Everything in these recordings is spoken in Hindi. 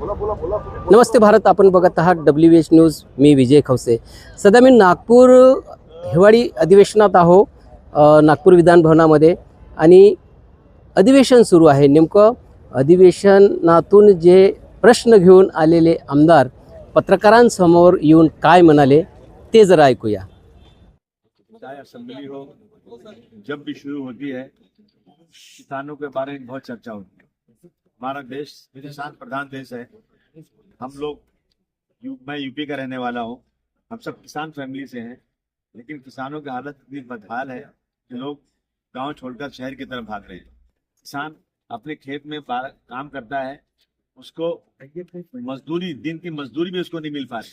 नमस्ते भारत, आपण बघत आहात WH न्यूज. मी विजय खवसे. सध्या मी नागपूर हिवाळी अधिवेशनात आहो, नागपूर विधान भवनामध्ये, आणि अधिवेशन सुरू आहे. नेमकं अधिवेशनातून जे प्रश्न घेऊन आलेले आमदार पत्रकारांसमोर येऊन काय म्हणाले ते जरा ऐकूया. चाहे असेंबली हो, जब भी शुरू होती है किसानों के बारे में बहुत चर्चा होती है. हमारा देश किसान प्रधान देश है. हम लोग मैं यूपी का रहने वाला हूँ. हम सब किसान फैमिली से हैं, लेकिन किसानों की हालत इतनी बदहाल है कि लोग गांव छोड़कर शहर की तरफ भाग रहे हैं. किसान अपने खेत में काम करता है, उसको मजदूरी, दिन की मजदूरी भी उसको नहीं मिल पा रही.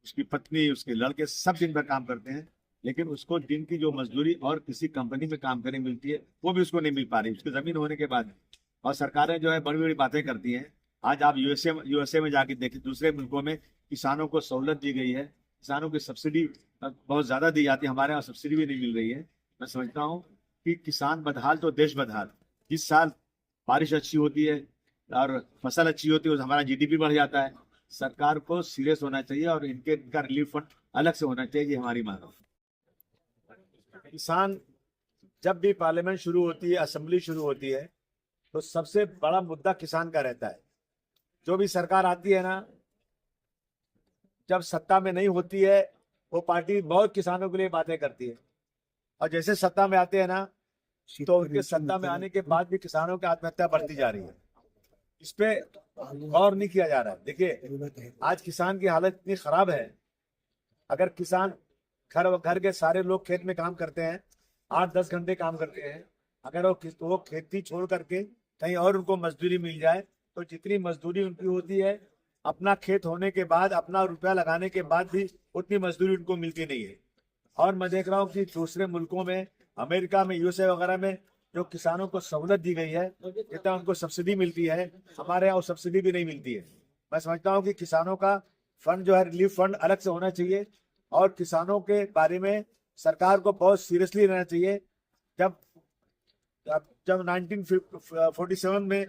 उसकी पत्नी, उसके लड़के सब दिन भर काम करते हैं, लेकिन उसको दिन की जो मजदूरी और किसी कंपनी में काम करने मिलती है वो भी उसको नहीं मिल पा रही उसकी जमीन होने के बाद. और सरकारें जो है बड़ी बड़ी बातें करती हैं. आज आप यूएसए में जाके देखिए, दूसरे मुल्कों में किसानों को सहूलत दी गई है, किसानों की सब्सिडी बहुत ज्यादा दी जाती है. हमारे यहाँ सब्सिडी भी नहीं मिल रही है. मैं समझता हूँ कि किसान बदहाल तो देश बदहाल. जिस साल बारिश अच्छी होती है और फसल अच्छी होती है, हमारा GDP बढ़ जाता है. सरकार को सीरियस होना चाहिए और इनका रिलीफ फंड अलग से होना चाहिए. ये हमारी मांग है. किसान जब भी पार्लियामेंट शुरू होती है, असेंबली शुरू होती है, तो सबसे बड़ा मुद्दा किसान का रहता है. जो भी सरकार आती है ना, जब सत्ता में नहीं होती है वो पार्टी बहुत किसानों के लिए बातें करती है, और जैसे सत्ता में आते हैं ना, तो उनके सत्ता में आने के बाद भी किसानों की आत्महत्या बढ़ती जा रही है. इस पे गौर नहीं किया जा रहा है. देखिए, आज किसान की हालत इतनी खराब है. अगर किसान घर के सारे लोग खेत में काम करते हैं, 8-10 घंटे काम करते हैं, अगर वो खेती छोड़ करके कहीं और उनको मजदूरी मिल जाए, तो जितनी मजदूरी उनकी होती है, अपना खेत होने के बाद, अपना रुपया लगाने के बाद भी उतनी मजदूरी उनको मिलती नहीं है. और मैं देख रहा हूँ कि दूसरे मुल्कों में, अमेरिका में, USA वगैरह में जो किसानों को सहूलत दी गई है, जितना उनको सब्सिडी मिलती है, हमारे यहाँ सब्सिडी भी नहीं मिलती है. मैं समझता हूँ कि किसानों का फंड जो है, रिलीफ फंड अलग से होना चाहिए, और किसानों के बारे में सरकार को बहुत सीरियसली रहना चाहिए. जब 1947 में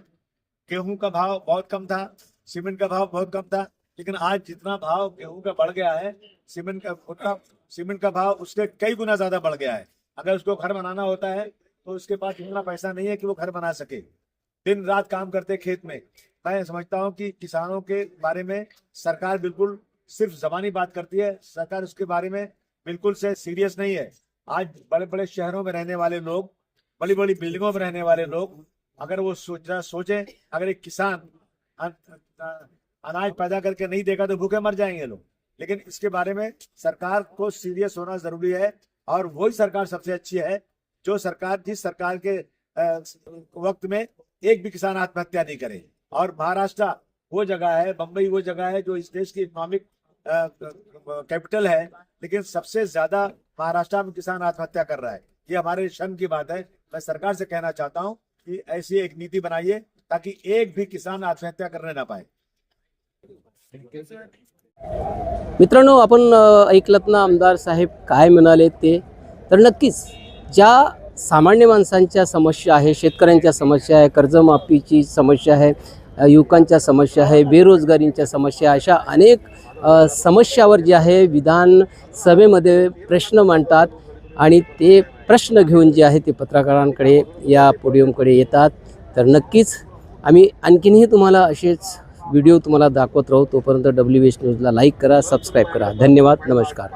गेहूं का भाव बहुत कम था, सीमेंट का भाव बहुत कम था, लेकिन आज जितना भाव गेहूं का बढ़ गया है, सीमेंट का भाव उसके कई गुना ज्यादा बढ़ गया है. अगर उसको घर बनाना होता है तो उसके पास इतना पैसा नहीं है कि वो घर बना सके. दिन रात काम करते खेत में. मैं समझता हूँ कि किसानों के बारे में सरकार बिल्कुल सिर्फ जबानी बात करती है. सरकार उसके बारे में बिल्कुल से सीरियस नहीं है. आज बड़े बड़े शहरों में रहने वाले लोग, बड़ी बड़ी बिल्डिंगों में रहने वाले लोग, अगर वो सोचें, अगर एक किसान अनाज पैदा करके नहीं देगा तो भूखे मर जाएंगे लोग. लेकिन इसके बारे में सरकार को सीरियस होना जरूरी है. और वही सरकार सबसे अच्छी है जो सरकार, जिस सरकार के वक्त में एक भी किसान आत्महत्या नहीं करे. और महाराष्ट्र वो जगह है, बम्बई वो जगह है जो इस देश की इकोनॉमिक कैपिटल है, लेकिन सबसे ज्यादा महाराष्ट्र में किसान आत्महत्या कर रहा है. ये हमारे शर्म की बात है. मैं सरकार से कहना चाहता हूं कि ऐसी एक नीति बनाइए ताकि एक भी किसान आत्महत्या करने ना पाए. मित्रांनो, आपण ऐकलत ना आमदार साहेब काय म्हणाले ते. तर नक्कीच ज्या सामान्य माणसांच्या समस्या आहे, शेतकऱ्यांच्या समस्या आहे, कर्जमाफीची समस्या आहे, युवकांच्या समस्या आहे, बेरोजगारींच्या समस्या, अशा अनेक समस्यावर जे आहे विधानसभेमध्ये प्रश्न मांडतात, आणि ते प्रश्न घेऊन जे आहे ते पत्रकारांकडे, या पोडियमकडे येतात. तर नक्कीच आम्ही आणखीनही तुम्हाला असेच व्हिडिओ तुम्हाला दाखवत राहू. तोपर्यंत WH न्यूजला लाईक करा, सबस्क्राईब करा. धन्यवाद, नमस्कार.